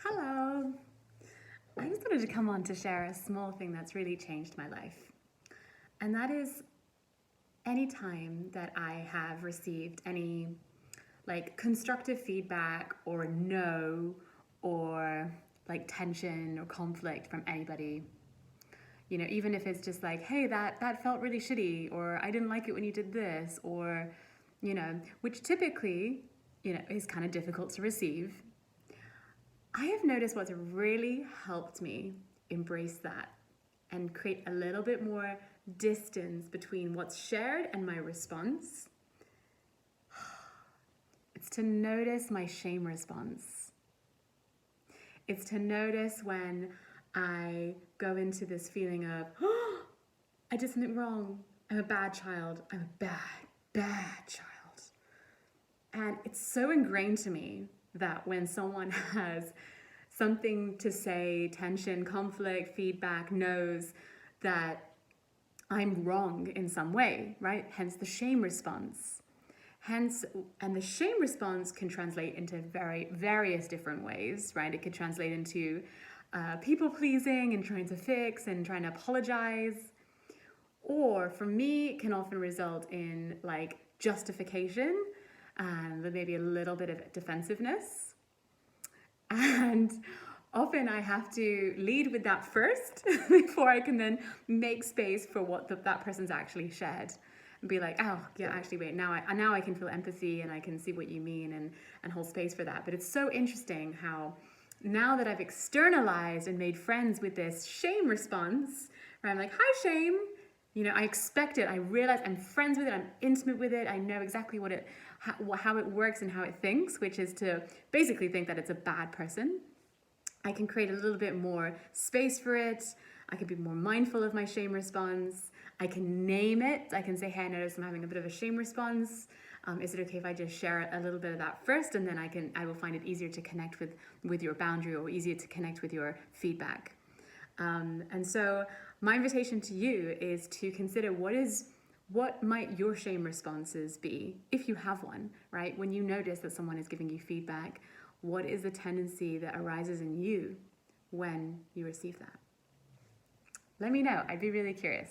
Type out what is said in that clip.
Hello! I just wanted to come on to share a small thing that's really changed my life. And that is any time that I have received any constructive feedback or no or tension or conflict from anybody. Even if it's just like, hey, that felt really shitty, or I didn't like it when you did this, or, which typically, is kind of difficult to receive. I have noticed what's really helped me embrace that and create a little bit more distance between what's shared and my response. It's to notice my shame response. It's to notice when I go into this feeling of, oh, I did something wrong. I'm a bad child. I'm a bad child. And it's so ingrained to me that when someone has something to say, tension, conflict, feedback, knows that I'm wrong in some way, right? Hence the shame response. And the shame response can translate into various different ways, right? It could translate into people pleasing and trying to fix and trying to apologize. Or for me, it can often result in justification and maybe a little bit of defensiveness. And often I have to lead with that first before I can then make space for what that person's actually shared. And be like, oh, yeah, actually, wait, now I can feel empathy and I can see what you mean and hold space for that. But it's so interesting how now that I've externalized and made friends with this shame response, where I'm like, hi, shame. I expect it. I realize I'm friends with it. I'm intimate with it. I know exactly how it works and how it thinks, which is to basically think that it's a bad person. I can create a little bit more space for it. I can be more mindful of my shame response. I can name it. I can say, hey, I notice I'm having a bit of a shame response. Is it okay if I just share a little bit of that first, and then I will find it easier to connect with your boundary, or easier to connect with your feedback. And so my invitation to you is to consider what might your shame responses be, if you have one, right? When you notice that someone is giving you feedback, what is the tendency that arises in you when you receive that? Let me know. I'd be really curious.